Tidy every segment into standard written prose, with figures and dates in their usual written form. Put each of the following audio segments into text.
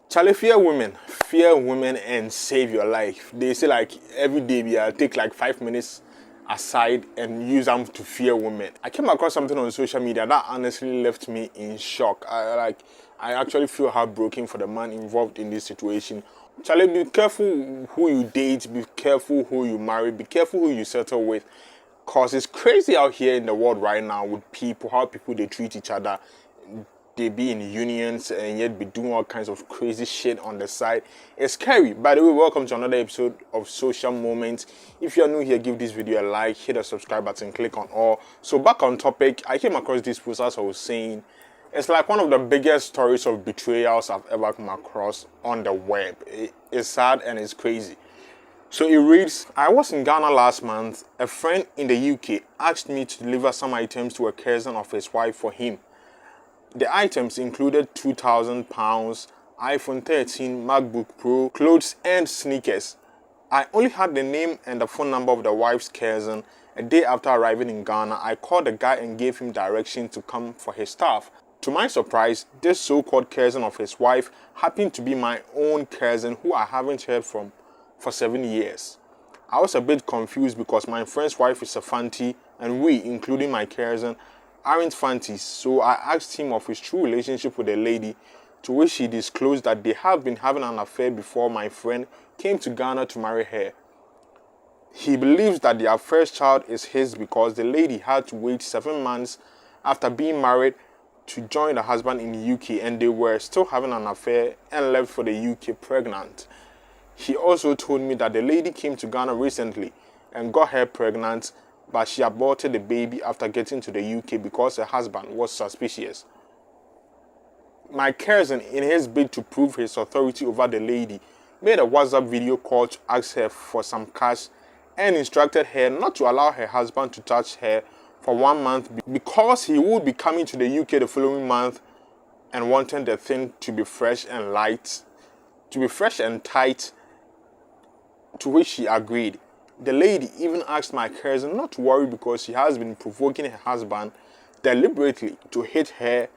Chale, fear women and save your life. They say like every day we take like 5 minutes aside and use them to fear women. I came across something on social media that honestly left me in shock. I actually feel heartbroken for the man involved in this situation. Chale, be careful who you date, be careful who you marry, be careful who you settle with. Cause it's crazy out here in the world right now with people, how people they treat each other. They be in unions and yet be doing all kinds of crazy shit on the side. It's scary. By the way, welcome to another episode of Social Moments. If you are new here, give this video a like, hit the subscribe button, click on all. So back on topic, I came across this post as I was saying. It's like one of the biggest stories of betrayals I've ever come across on the web. It's sad and it's crazy. So it reads, I was in Ghana last month. A friend in the UK asked me to deliver some items to a cousin of his wife for him. The items included £2,000, iPhone 13, MacBook Pro, clothes and sneakers. I only had the name and the phone number of the wife's cousin. A day after arriving in Ghana, I called the guy and gave him directions to come for his stuff. To my surprise, this so-called cousin of his wife happened to be my own cousin who I haven't heard from for 7 years. I was a bit confused because my friend's wife is a fanty and we, including my cousin, aren't fancies, so I asked him of his true relationship with the lady, to which he disclosed that they have been having an affair before my friend came to Ghana to marry her. He believes that their first child is his because the lady had to wait 7 months after being married to join the husband in the UK and they were still having an affair and left for the UK pregnant. He also told me that the lady came to Ghana recently and got her pregnant, but she aborted the baby after getting to the UK because her husband was suspicious. My cousin, in his bid to prove his authority over the lady, made a WhatsApp video call to ask her for some cash and instructed her not to allow her husband to touch her for 1 month because he would be coming to the UK the following month and wanted the thing to be fresh and tight, to which she agreed. The lady even asked my cousin not to worry because she has been provoking her husband deliberately to hit her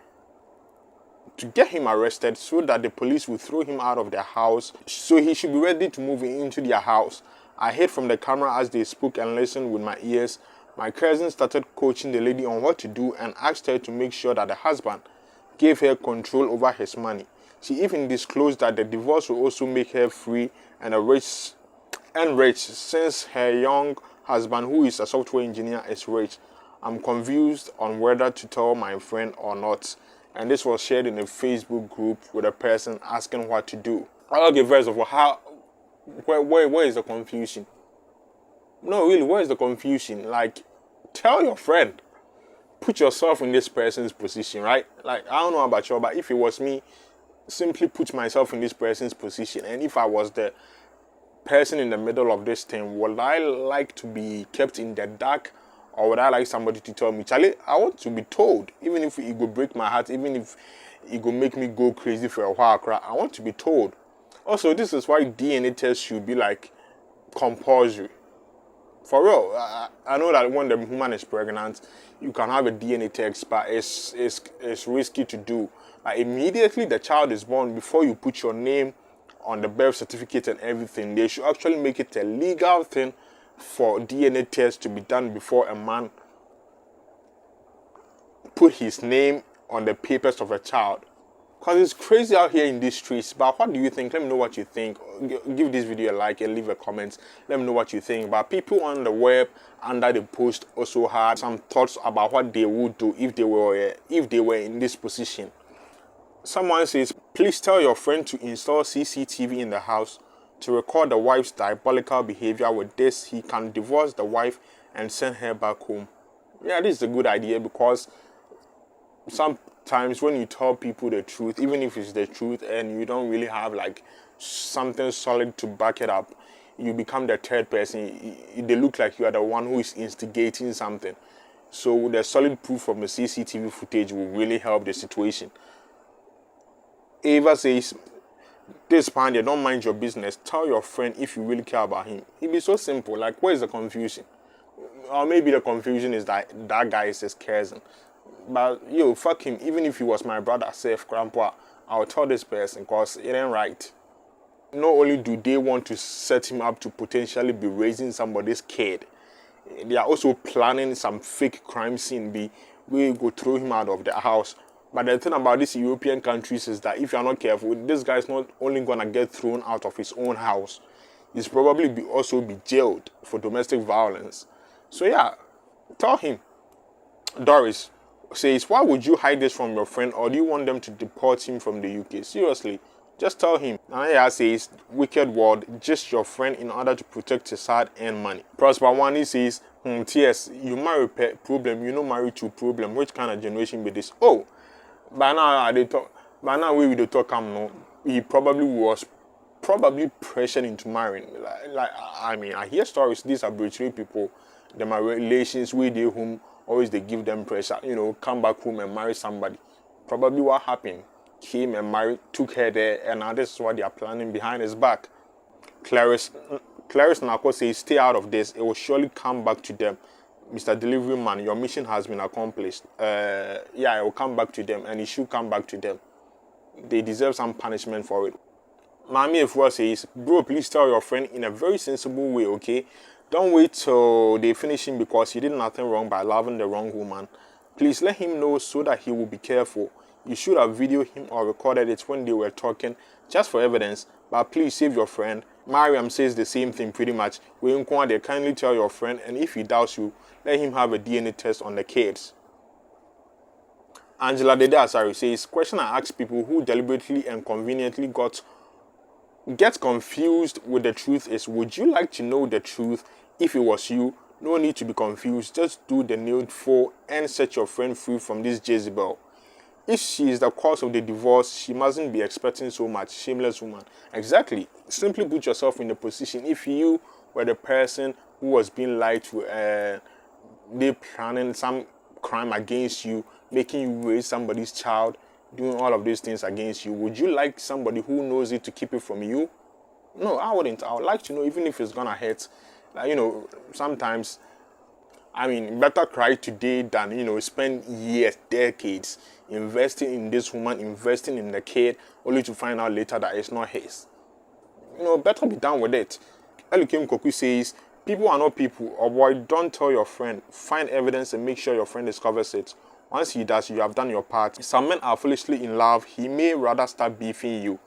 to get him arrested so that the police will throw him out of their house, so he should be ready to move into their house. I hid from the camera as they spoke and listened with my ears. My cousin started coaching the lady on what to do and asked her to make sure that the husband gave her control over his money. She even disclosed that the divorce will also make her free and rich since her young husband, who is a software engineer, is rich. I'm confused on whether to tell my friend or not. And this was shared in a Facebook group with a person asking what to do. Okay, first of all, where is the confusion? No, really, where is the confusion? Like, tell your friend. Put yourself in this person's position, right? Like, I don't know about you, but if it was me, simply put myself in this person's position. And if I was the person in the middle of this thing, would I like to be kept in the dark, or would I like somebody to tell me, Charlie, I want to be told, even if it will break my heart, even if it will make me go crazy for a while, I want to be told. Also, this is why DNA tests should be like compulsory. For real, I know that when the woman is pregnant, you can have a DNA test, but it's risky to do. Like immediately the child is born, before you put your name on the birth certificate and everything, they should actually make it a legal thing for DNA tests to be done before a man put his name on the papers of a child. Because it's crazy out here in these streets. But what do you think? Let me know what you think. Give this video a like and leave a comment. Let me know what you think. But people on the web under the post also had some thoughts about what they would do if they were in this position. Someone says, please tell your friend to install CCTV in the house to record the wife's diabolical behavior. With this, he can divorce the wife and send her back home. Yeah, this is a good idea because sometimes when you tell people the truth, even if it's the truth and you don't really have like something solid to back it up, you become the third person. They look like you are the one who is instigating something. So the solid proof from the CCTV footage will really help the situation. Ava says, this man, they don't mind your business. Tell your friend if you really care about him. It'd be so simple. Like, where's the confusion? Or maybe the confusion is that that guy is his cousin. But, yo, fuck him. Even if he was my brother, safe, grandpa, I'll tell this person because it ain't right. Not only do they want to set him up to potentially be raising somebody's kid, they are also planning some fake crime scene we go throw him out of the house. But the thing about these European countries is that if you're not careful, this guy is not only gonna get thrown out of his own house, he's probably also be jailed for domestic violence. So yeah, tell him. Doris says, why would you hide this from your friend, or do you want them to deport him from the UK? Seriously, just tell him. Anaya says, wicked word, just your friend in order to protect his heart and money. Prosper Wani says, TS, you marry problem, you know marry to problem. Which kind of generation be this? Oh, by now they talk. By now we will talk. He probably was pressured into marrying. I mean, I hear stories. These are betrayed people. Them are relations with they whom always they give them pressure. You know, come back home and marry somebody. Probably what happened. Came and married, took her there, and now this is what they are planning behind his back. Clarice Nako says, stay out of this. It will surely come back to them. Mr. Delivery Man, your mission has been accomplished. Yeah, it will come back to them, and it should come back to them. They deserve some punishment for it. Mami Efua says, bro, please tell your friend in a very sensible way, okay? Don't wait till they finish him because he did nothing wrong by loving the wrong woman. Please let him know so that he will be careful. You should have videoed him or recorded it when they were talking, just for evidence. But please save your friend. Mariam says the same thing pretty much. They kindly tell your friend, and if he doubts you, let him have a DNA test on the kids. Angela Dedasari says, question I ask people who deliberately and conveniently get confused with the truth is, would you like to know the truth if it was you? No need to be confused. Just do the needful and set your friend free from this Jezebel. If she is the cause of the divorce, she mustn't be expecting so much. Shameless woman. Exactly. Simply put yourself in the position. If you were the person who was being lied to, they planning some crime against you, making you raise somebody's child, doing all of these things against you, would you like somebody who knows it to keep it from you? No, I wouldn't. I would like to know, even if it's gonna hurt. Like, you know, sometimes, I mean, better cry today than, you know, spend years, decades investing in this woman, investing in the kid, only to find out later that it's not his. You know, better be done with it. Elikim Koku says, people are not people. Or boy, don't tell your friend. Find evidence and make sure your friend discovers it. Once he does, you have done your part. Some men are foolishly in love. He may rather start beefing you.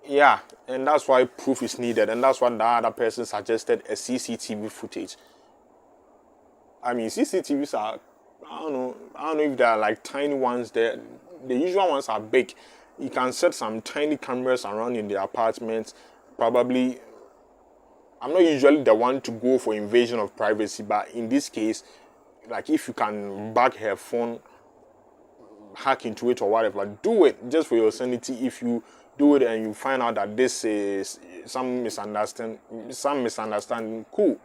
Yeah, and that's why proof is needed. And that's what the other person suggested, a CCTV footage. I mean, CCTVs are, I don't know if they're like tiny ones there. The usual ones are big. You can set some tiny cameras around in the apartments. Probably, I'm not usually the one to go for invasion of privacy, but in this case, like if you can back her phone, hack into it or whatever, do it just for your sanity. If you do it and you find out that this is some misunderstanding, cool.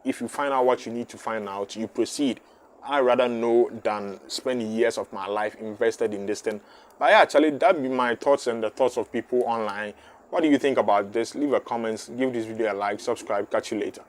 If you find out what you need to find out, you proceed. I'd rather know than spend years of my life invested in this thing. But yeah, actually, that'd be my thoughts and the thoughts of people online. What do you think about this? Leave a comment, give this video a like, subscribe. Catch you later.